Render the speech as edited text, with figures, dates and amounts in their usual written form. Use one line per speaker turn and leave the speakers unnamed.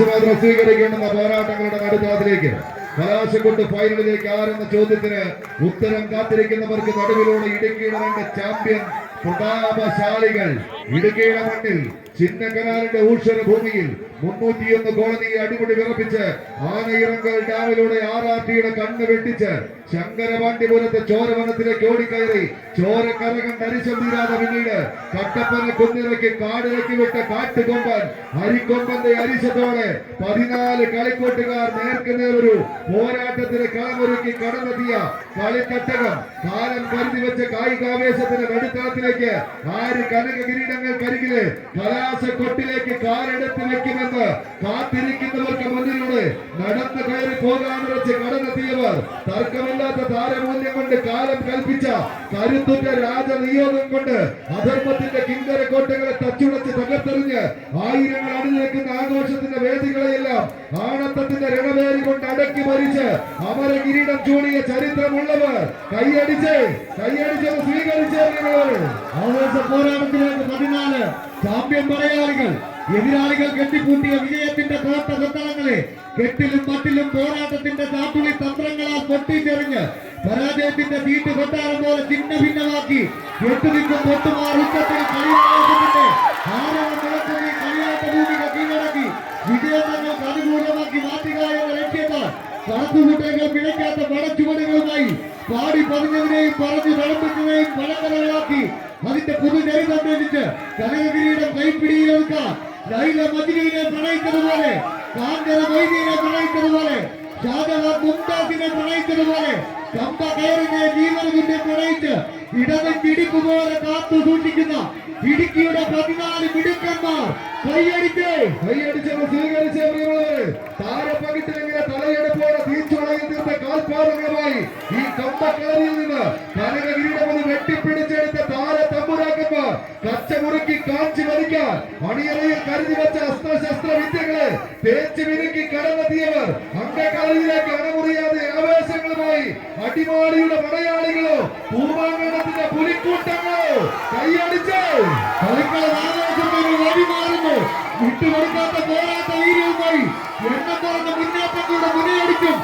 മാത്രം സ്വീകരിക്കേണ്ടുന്ന പോരാട്ടങ്ങളുടെ നടുത്തളത്തിലേക്ക് കലാശക്കൊണ്ട് ഫൈനലിലേക്ക് ആരെന്ന ചോദ്യത്തിന് ഉത്തരം കാത്തിരിക്കുന്നവർക്ക് നടുവിലൂടെ ഇടുക്കിയുടെ രണ്ട് ചാമ്പ്യൻ പ്രതാപശാലികൾ ഇടുക്കിയുടെ മണ്ണിൽ ചിന്നക്കനാലിന്റെ ഊഷര ഭൂമിയിൽ 301 കോളനിയെ അടിമുടി വിറപ്പിച്ച് ആനയിറങ്കൽ ഡാമിലൂടെ ആറാട്ടിയുടെ കണ്ണ് വെട്ടിച്ച് ശങ്കരപാണ്ഡ്യപുരത്തെ ചോരവനത്തിലേക്ക് ഓടിക്കയറി ചോരക്കരകൻ നരിശം തീരാതെ പിന്നീട് കട്ടപ്പന കുന്നിറക്കി കാടിറക്കി വിട്ട കാട്ടുകൊമ്പൻ അരിക്കൊമ്പന്റെ അരിശത്തോടെ 14 കളിക്കോട്ടുകാർ നേർക്കുനേറൊരു പോരാട്ടത്തിന് കളമൊരുക്കി കടന്നെത്തിയ കളിത്തട്ടകം കാലം കരുതി വെച്ച കായികാവേശത്തിന്റെ നടുത്തളത്തിലേക്ക് ആര് കനക കിരീടങ്ങൾക്കരികില് കലാശക്കൊട്ടിലേക്ക് കാലെടുത്ത് വെക്കുമെന്ന് കാത്തിരിക്കുന്നവർക്ക് മുന്നിലൂടെ നടന്നു കയറി പോകാനുറച്ച് കടന്നെത്തിയവർ തർക്കമില്ലാത്ത താരമൂല്യം കൊണ്ട് കാലം കൽപ്പിച്ച കരുത്തുറ്റ രാജനിയോഗം കൊണ്ട് അധർമ്മത്തിന്റെ കിങ്കര കോട്ടകളെ തച്ചുടച്ച് തകർത്തെറിഞ്ഞ് ആയിരങ്ങൾ അണിനിരക്കുന്ന ആഘോഷത്തിന്റെ വേദികളെയെല്ലാം ആണത്തത്തിന്റെ രണവേരി കൊണ്ട് അടക്കി മരിച്ച് അമര കിരീടം ചൂടിയ ചരിത്രമുള്ളവർ കൈയടിച്ച് സ്വീകരിച്ചവർ ആവേശ പോരാട്ടത്തിലേക്ക് 14 ചാമ്പ്യൻ പടയാളികൾ എതിരാളികൾ കെട്ടിപ്പൂട്ടിയ വിജയത്തിന്റെ കോട്ട കൊത്തളങ്ങളെ കെട്ടിലും മട്ടിലും പോരാട്ടത്തിന്റെ ചാത്തുളി തന്ത്രങ്ങളാൽ പൊട്ടിച്ചെറിഞ്ഞ് പരാജയത്തിന്റെ തീട്ട് കൊട്ടാരം പോലെ ഛിന്ന ഭിന്നമാക്കി കെട്ടുനിൽക്കും പൊട്ടുമാർ ഉച്ചത്തിൽ കളിയാട്ടത്തിന്റെ ആരവം മുഴക്കുന്ന കളിയാട്ട ഭൂമിക കീഴടക്കി വിജയം തങ്ങൾക്ക് അനുകൂലമാക്കി മാറ്റുക എന്ന ലക്ഷ്യത്താൽ കടത്തുകൂട്ടങ്ങൾ പിഴയ്ക്കാത്ത പടച്ചുവടുകളുമായി പാടി പതിഞ്ഞതിനെയും പറഞ്ഞു തളപ്പിച്ചതിനെയും പഴങ്കലകളാക്കി അതിന്റെ പുതുചരിതം നിർമ്മിച്ച് കനകകിരീടം കൈപ്പിടിയിലെടുക്കാൻ ലൈല മജ്നുവിനെ പ്രണയിച്ചതുപോലെ കാന്തര മൊയ്തീനെ പ്രണയിച്ചതുപോലെ ഷാജഹാൻ മുംതാസിനെ പ്രണയിച്ചതുപോലെ കമ്പ കയറിനെ ജീവനകുഞ്ഞെ പ്രണയിച്ച് ഇടവെച്ചിടിക്കുപോലെ കാത്തു സൂക്ഷിക്കുന്ന ഇടുക്കിയുടെ 14 മിടുക്കന്മാർ കൈയടിച്ചവർ സ്വീകരിച്ചവർ താരപ്പകിട്ടിലെങ്ങനെ തലയെടുപ്പോടെ തീച്ചുളയിൽ തീർത്ത കാൽപ്പാടുകളുമായി ഈ കമ്പക്കളരിയിൽ നിന്ന് കനകകിരീടമത് വെട്ടിപ്പിടിച്ചെടുത്ത താര തമ്പുരാക്കന്മാർ കച്ചമുറുക്കി കാഞ്ചി വലിക്കാൻ അണിയറയിൽ കരുതി വെച്ച അസ്ത്രശസ്ത്ര വിദ്യകളെ തേച്ച് മിനുക്കി കടന്നെത്തിയവർ അങ്കക്കളരിയിലേക്ക് അണമുറിയാതെ ആവേശങ്ങളുമായി അടിമാലിയുടെ പടയാളികളോ പൂർവാങ്കണത്തിന്റെ പുലിക്കൂട്ടങ്ങളോ കൈയടിച്ച് കളിക്കള ആവേശത്തിന് വഴിമാറുന്നു വിട്ടുകൊടുക്കാത്ത പോരാട്ട വീര്യവുമായി എണ്ണം പറഞ്ഞ മുന്നേറ്റങ്ങളുടെ മുനയടിക്കും